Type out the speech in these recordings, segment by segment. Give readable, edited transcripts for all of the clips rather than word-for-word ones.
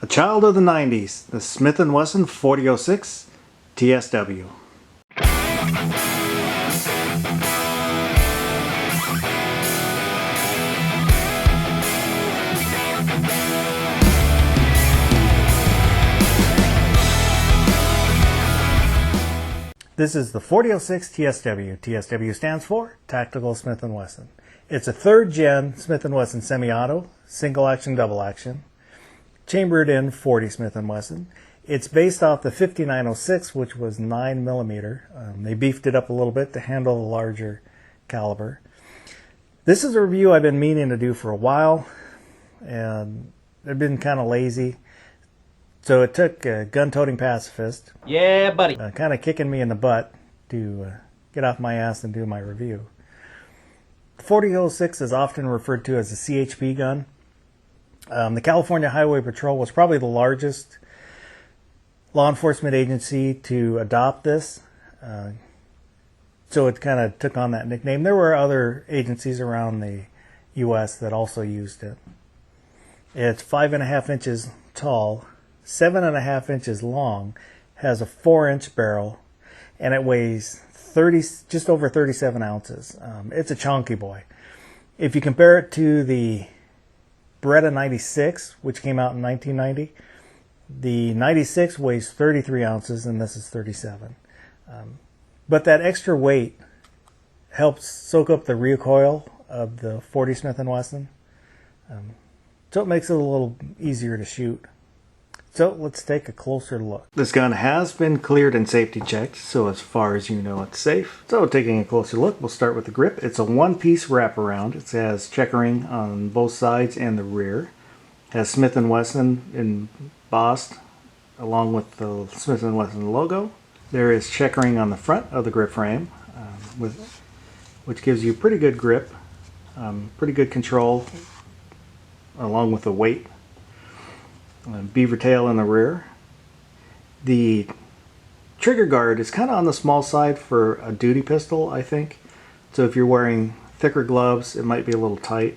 A child of the 90s, the Smith and Wesson 4006 TSW. This is the 4006 TSW. TSW stands for Tactical Smith and Wesson. It's a third gen Smith and Wesson semi-auto, single action, double action, chambered in 40 Smith and Wesson. It's based off the 5906, which was 9mm. They beefed it up a little bit to handle the larger caliber. This is a review I've been meaning to do for a while, and I've been kind of lazy. So it took a gun-toting pacifist, yeah, buddy, kind of kicking me in the butt to get off my ass and do my review. The 4006 is often referred to as a CHP gun. The California Highway Patrol was probably the largest law enforcement agency to adopt this, so it kind of took on that nickname. There were other agencies around the U.S. that also used it. It's 5.5 inches tall, 7.5 inches long, has a 4-inch barrel, and it weighs just over 37 ounces. It's a chunky boy. If you compare it to the Beretta 96, which came out in 1990, the 96 weighs 33 ounces and this is 37. But that extra weight helps soak up the recoil of the 40 Smith & Wesson, so it makes it a little easier to shoot. So let's take a closer look. This gun has been cleared and safety checked, so as far as you know it's safe. So taking a closer look, we'll start with the grip. It's a one-piece wraparound. It has checkering on both sides and the rear. It has Smith & Wesson embossed along with the Smith & Wesson logo. There is checkering on the front of the grip frame, which gives you pretty good grip, pretty good control along with the weight. Beaver tail in the rear. The trigger guard is kind of on the small side for a duty pistol, I think. So if you're wearing thicker gloves, it might be a little tight.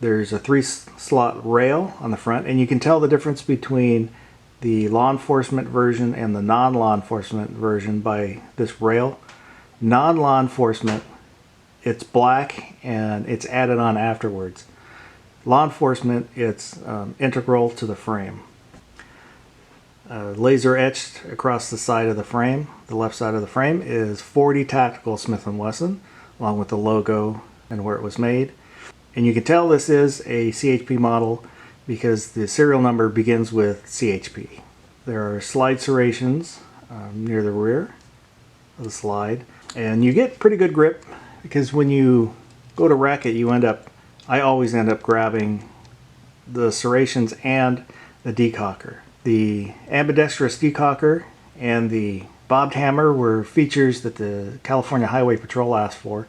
There's a 3-slot rail on the front, and you can tell the difference between the law enforcement version and the non-law enforcement version by this rail. Non-law enforcement, it's black and it's added on afterwards. Law enforcement, it's integral to the frame. Laser etched across the side of the frame, the left side of the frame, is 40 Tactical Smith & Wesson, along with the logo and where it was made. And you can tell this is a CHP model because the serial number begins with CHP. There are slide serrations near the rear of the slide. And you get pretty good grip because when you go to rack it, I always end up grabbing the serrations and the decocker. The ambidextrous decocker and the bobbed hammer were features that the California Highway Patrol asked for.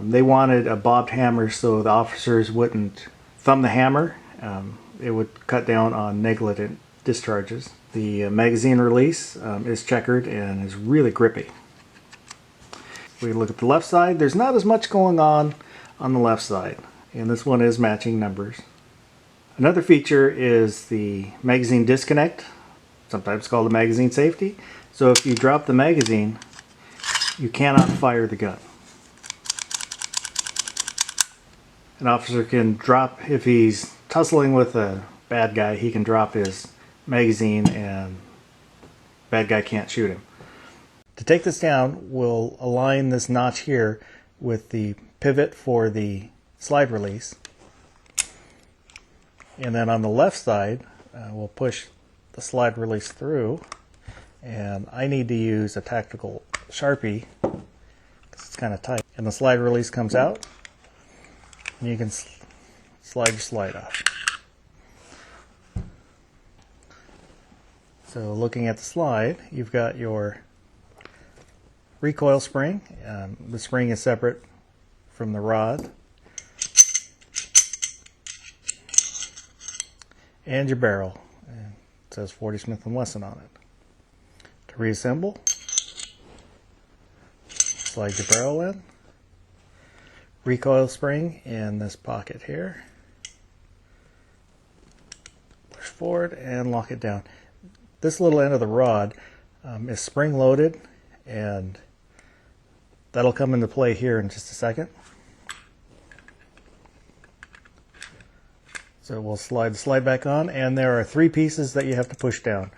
They wanted a bobbed hammer so the officers wouldn't thumb the hammer. It would cut down on negligent discharges. The magazine release is checkered and is really grippy. If we look at the left side, there's not as much going on the left side. And this one is matching numbers. Another feature is the magazine disconnect, sometimes called the magazine safety. So if you drop the magazine, you cannot fire the gun. An officer can drop, if he's tussling with a bad guy, he can drop his magazine and bad guy can't shoot him. To take this down, we'll align this notch here with the pivot for the slide release, and then on the left side we'll push the slide release through, and I need to use a tactical Sharpie because it's kind of tight, and the slide release comes out and you can slide your slide off. So looking at the slide, you've got your recoil spring. The spring is separate from the rod. And your barrel. And it says 40 Smith & Wesson on it. To reassemble, slide your barrel in, recoil spring in this pocket here, forward and lock it down. This little end of the rod is spring loaded, and that'll come into play here in just a second. So we'll slide the slide back on, and there are 3 pieces that you have to push down.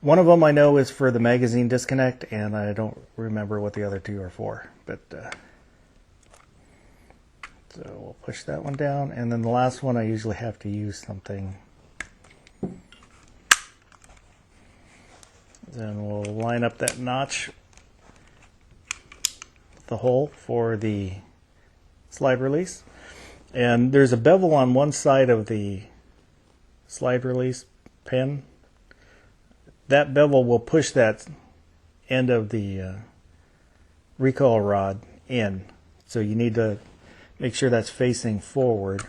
One of them I know is for the magazine disconnect, and I don't remember what the other 2 are for. But so we'll push that one down, and then the last one I usually have to use something. Then we'll line up that notch, the hole for the slide release. And there's a bevel on one side of the slide release pin. That bevel will push that end of the recoil rod in. So you need to make sure that's facing forward.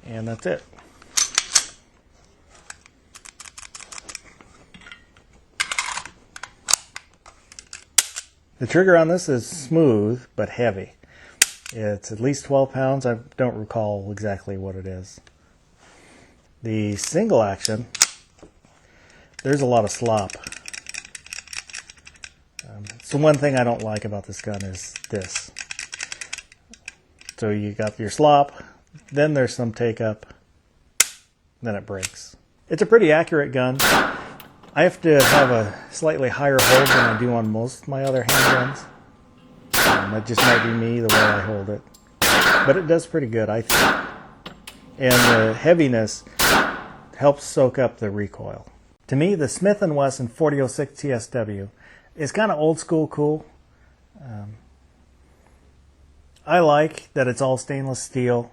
And that's it. The trigger on this is smooth but heavy. It's at least 12 pounds. I don't recall exactly what it is. The single action, there's a lot of slop. So one thing I don't like about this gun is this. So you got your slop, then there's some take up, then it breaks. It's a pretty accurate gun. I have to have a slightly higher hold than I do on most of my other handguns. That just might be me, the way I hold it. But it does pretty good, I think. And the heaviness helps soak up the recoil. To me, the Smith and Wesson 4006 TSW is kind of old school cool. I like that it's all stainless steel.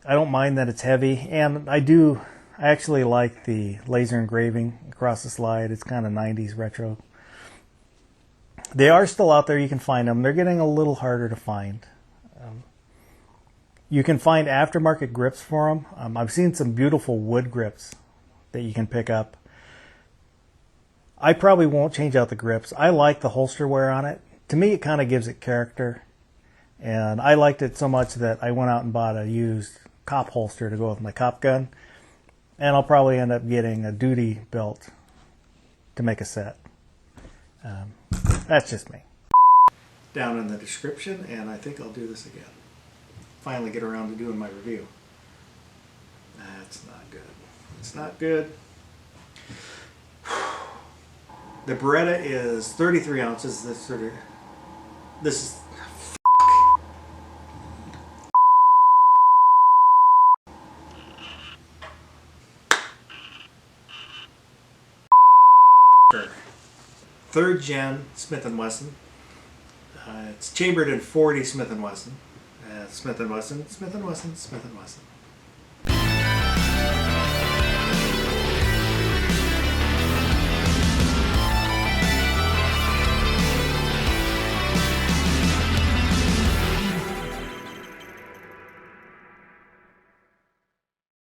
I don't mind that it's heavy, and I actually like the laser engraving across the slide. It's kind of 90s retro. They are still out there. You can find them. They're getting a little harder to find. You can find aftermarket grips for them. I've seen some beautiful wood grips that you can pick up. I probably won't change out the grips. I like the holster wear on it. To me, it kind of gives it character. And I liked it so much that I went out and bought a used cop holster to go with my cop gun. And I'll probably end up getting a duty belt to make a set. That's just me. Down in the description, and I think I'll do this again. Finally get around to doing my review. That's not good. It's not good. The Beretta is 33 ounces. This is third gen Smith and Wesson. It's chambered in 40 Smith and Wesson. Smith and Wesson, Smith and Wesson, Smith and Wesson.